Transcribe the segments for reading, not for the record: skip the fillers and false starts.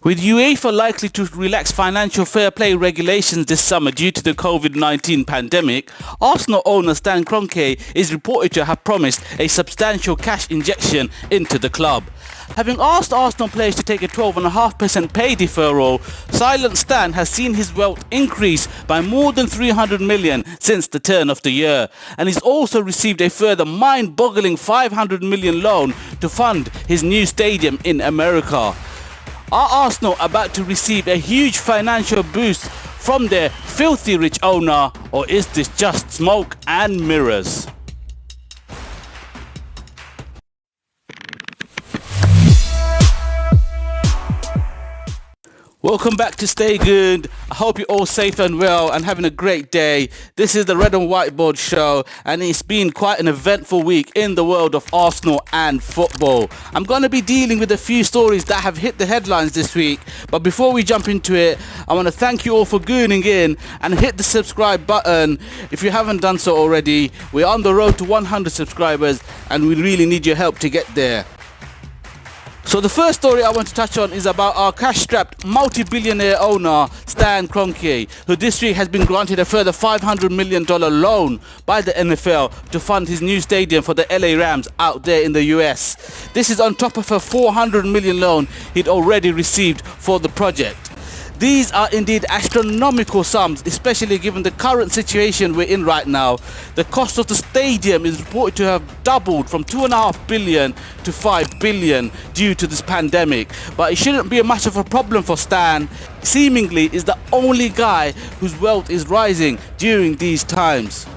With UEFA likely to relax financial fair play regulations this summer due to the COVID-19 pandemic, Arsenal owner Stan Kroenke is reported to have promised a substantial cash injection into the club. Having asked Arsenal players to take a 12.5% pay deferral, Silent Stan has seen his wealth increase by more than 300 million since the turn of the year, and he's also received a further mind-boggling 500 million loan to fund his new stadium in America. Are Arsenal about to receive a huge financial boost from their filthy rich owner, or is this just smoke and mirrors? Welcome back to Stay Good. I hope you're all safe and well and having a great day. This is the Red and Whiteboard show, and it's been quite an eventful week in the world of Arsenal and football. I'm going to be dealing with a few stories that have hit the headlines this week, but before we jump into it, I want to thank you all for gooning in and hit the subscribe button if you haven't done so already. We're on the road to 100 subscribers and we really need your help to get there. So the first story I want to touch on is about our cash-strapped multi-billionaire owner Stan Kroenke, who this week has been granted a further $500 million loan by the NFL to fund his new stadium for the LA Rams out there in the US. This is on top of a $400 million loan he'd already received for the project. These are indeed astronomical sums, especially given the current situation we're in right now. The cost of the stadium is reported to have doubled from $2.5 billion to $5 billion due to this pandemic. But it shouldn't be much of a problem for Stan. Seemingly is the only guy whose wealth is rising during these times.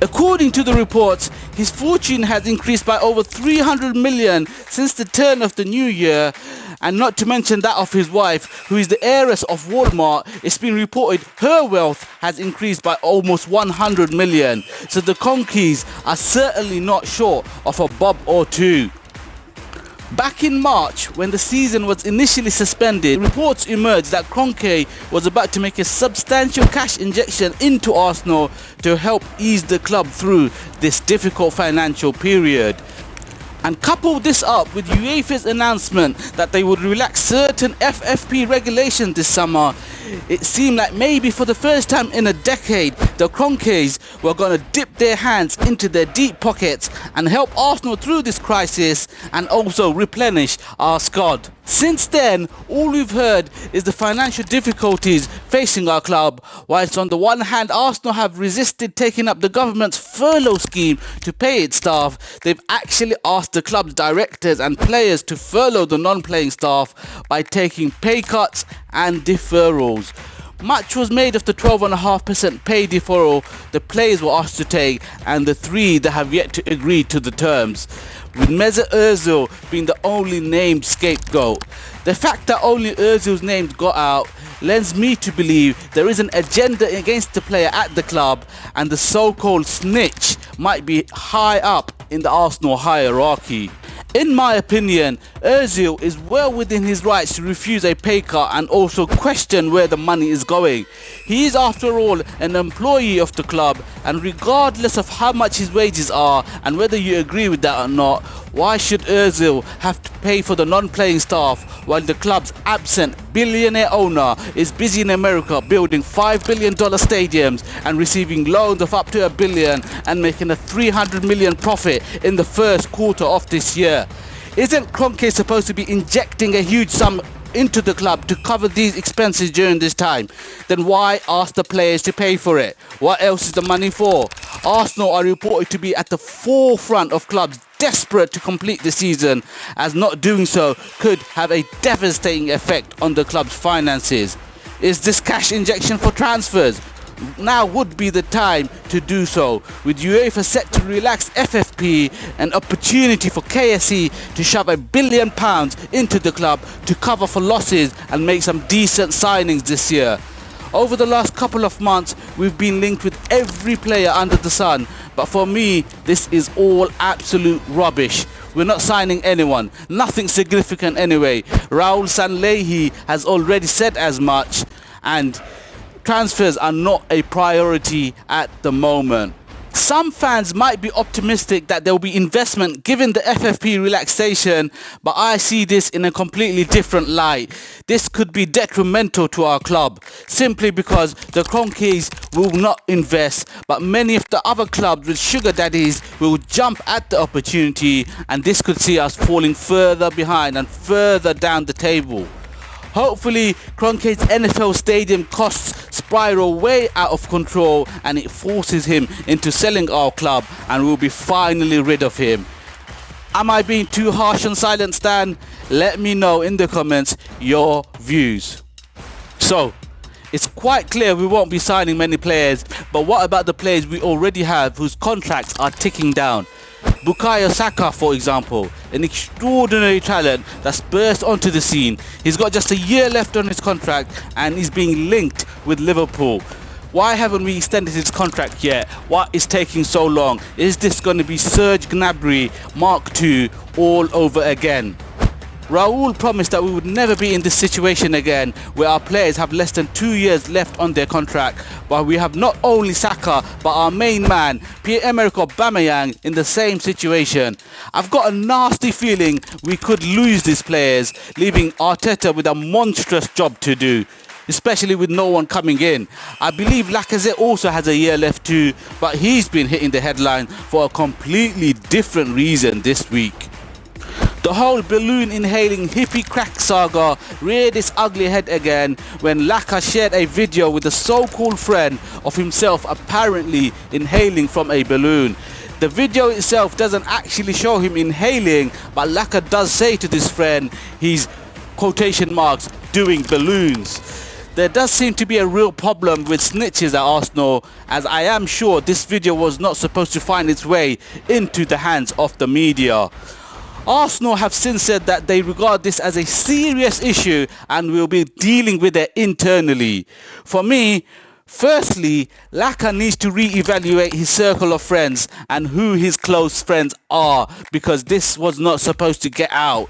According to the reports, his fortune has increased by over 300 million since the turn of the new year, and not to mention that of his wife, who is the heiress of Walmart. It's been reported her wealth has increased by almost 100 million. So the Kroenkes are certainly not short of a bob or two. Back in March, when the season was initially suspended, reports emerged that Kroenke was about to make a substantial cash injection into Arsenal to help ease the club through this difficult financial period. And couple this up with UEFA's announcement that they would relax certain FFP regulations this summer, it seemed like maybe for the first time in a decade, the Kroenkes were going to dip their hands into their deep pockets and help Arsenal through this crisis and also replenish our squad. Since then, all we've heard is the financial difficulties facing our club, whilst on the one hand Arsenal have resisted taking up the government's furlough scheme to pay its staff. They've actually asked the club's directors and players to furlough the non-playing staff by taking pay cuts and deferrals. Much was made of the 12.5% pay deferral the players were asked to take and the three that have yet to agree to the terms, with Mesut Ozil being the only named scapegoat. The fact that only Ozil's name got out lends me to believe there is an agenda against the player at the club, and the so-called snitch might be high up in the Arsenal hierarchy. In my opinion, Ozil is well within his rights to refuse a pay cut and also question where the money is going. He is after all an employee of the club, and regardless of how much his wages are and whether you agree with that or not, why should Ozil have to pay for the non-playing staff while the club's absent billionaire owner is busy in America building $5 billion stadiums and receiving loans of up to $1 billion and making a 300 million profit in the first quarter of this year? Isn't Kroenke supposed to be injecting a huge sum into the club to cover these expenses during this time? Then why ask the players to pay for it? What else is the money for? Arsenal are reported to be at the forefront of clubs desperate to complete the season, as not doing so could have a devastating effect on the club's finances. Is this cash injection for transfers? Now would be the time to do so, with UEFA set to relax FFP, an opportunity for KSE to shove £1 billion into the club to cover for losses and make some decent signings this year. Over the last couple of months, we've been linked with every player under the sun, but for me, this is all absolute rubbish. We're not signing anyone, nothing significant anyway. Raul Sanllehi has already said as much, and transfers are not a priority at the moment. Some fans might be optimistic that there will be investment given the FFP relaxation, but I see this in a completely different light. This could be detrimental to our club, simply because the Kroenkes will not invest, but many of the other clubs with sugar daddies will jump at the opportunity, and this could see us falling further behind and further down the table. Hopefully, Kroenke's NFL stadium costs spiral way out of control and it forces him into selling our club and we'll be finally rid of him. Am I being too harsh on Silent Stan? Let me know in the comments your views. So, it's quite clear we won't be signing many players, but what about the players we already have whose contracts are ticking down? Bukayo Saka, for example, an extraordinary talent that's burst onto the scene. He's got just a year left on his contract and he's being linked with Liverpool. Why haven't we extended his contract yet? What is taking so long? Is this going to be Serge Gnabry Mark II all over again? Raul promised that we would never be in this situation again where our players have less than 2 years left on their contract, but we have not only Saka but our main man Pierre-Emerick Aubameyang in the same situation. I've got a nasty feeling we could lose these players, leaving Arteta with a monstrous job to do, especially with no one coming in. I believe Lacazette also has a year left too, but he's been hitting the headline for a completely different reason this week. The whole balloon inhaling hippie crack saga reared its ugly head again when Laca shared a video with a so-called friend of himself apparently inhaling from a balloon. The video itself doesn't actually show him inhaling, but Laca does say to this friend he's, quotation marks, doing balloons. There does seem to be a real problem with snitches at Arsenal, as I am sure this video was not supposed to find its way into the hands of the media. Arsenal have since said that they regard this as a serious issue and will be dealing with it internally. For me, firstly, Laca needs to re-evaluate his circle of friends and who his close friends are, because this was not supposed to get out.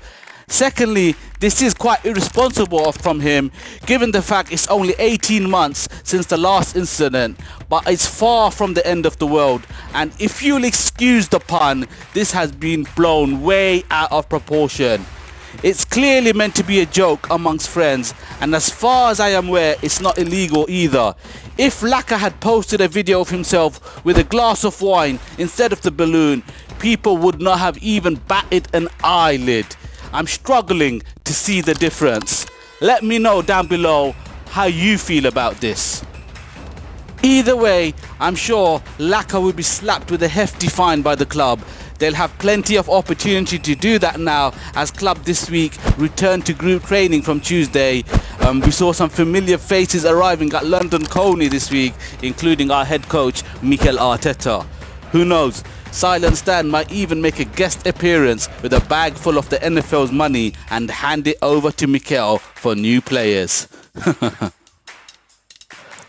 Secondly, this is quite irresponsible from him, given the fact it's only 18 months since the last incident, but it's far from the end of the world, and if you'll excuse the pun, this has been blown way out of proportion. It's clearly meant to be a joke amongst friends, and as far as I am aware, it's not illegal either. If Laca had posted a video of himself with a glass of wine instead of the balloon, people would not have even batted an eyelid. I'm struggling to see the difference. Let me know down below how you feel about this. Either way, I'm sure Laca will be slapped with a hefty fine by the club. They'll have plenty of opportunity to do that now, as club this week returned to group training from Tuesday. We saw some familiar faces arriving at London Colney this week, including our head coach Mikel Arteta. Who knows? Silent Stan might even make a guest appearance with a bag full of the NFL's money and hand it over to Mikel for new players.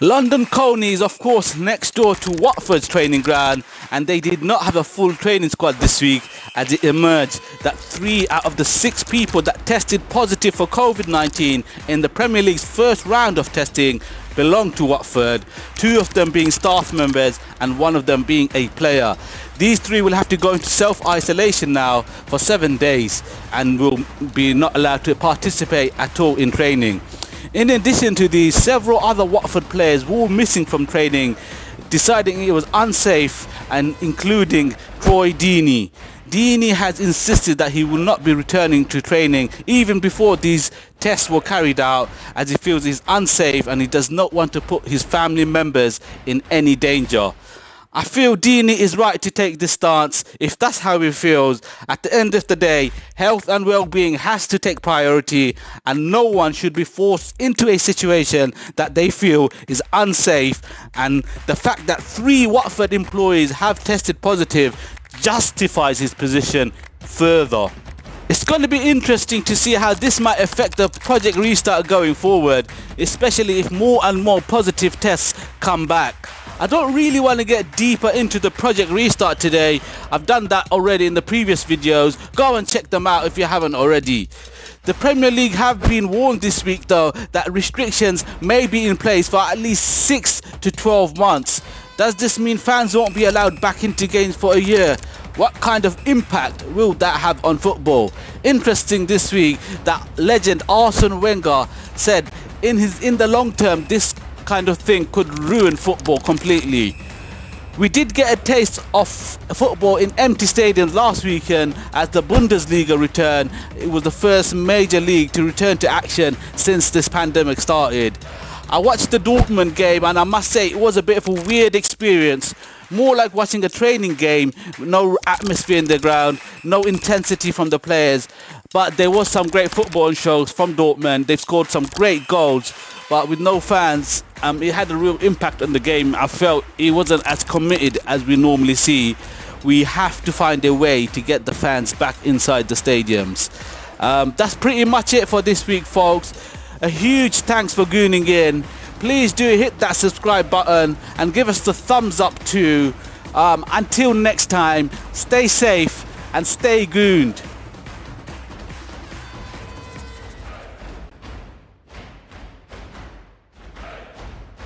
London Colney is of course next door to Watford's training ground, and they did not have a full training squad this week, as it emerged that 3 out of the 6 people that tested positive for COVID-19 in the Premier League's first round of testing belong to Watford, 2 of them being staff members and 1 of them being a player. These 3 will have to go into self-isolation now for 7 days and will be not allowed to participate at all in training. In addition to these, several other Watford players were missing from training, deciding it was unsafe, and including Troy Deeney. Deeney has insisted that he will not be returning to training even before these tests were carried out, as he feels it's unsafe and he does not want to put his family members in any danger. I feel Deeney is right to take this stance if that's how he feels. At the end of the day, health and well-being has to take priority, and no one should be forced into a situation that they feel is unsafe, and the fact that 3 Watford employees have tested positive justifies his position further. It's going to be interesting to see how this might affect the Project Restart going forward, especially if more and more positive tests come back. I don't really want to get deeper into the Project Restart today. I've done that already in the previous videos. Go and check them out if you haven't already. The Premier League have been warned this week though that restrictions may be in place for at least 6 to 12 months. Does this mean fans won't be allowed back into games for a year? What kind of impact will that have on football? Interesting this week that legend Arsene Wenger said in the long term this kind of thing could ruin football completely. We did get a taste of football in empty stadiums last weekend as the Bundesliga returned. It was the first major league to return to action since this pandemic started. I watched the Dortmund game and I must say it was a bit of a weird experience. More like watching a training game, no atmosphere in the ground, no intensity from the players. But there was some great football shows from Dortmund. They've scored some great goals, but with no fans, it had a real impact on the game. I felt it wasn't as committed as we normally see. We have to find a way to get the fans back inside the stadiums. That's pretty much it for this week, folks. A huge thanks for gooning in. Please do hit that subscribe button and give us the thumbs up too. Until next time, stay safe and stay gooned.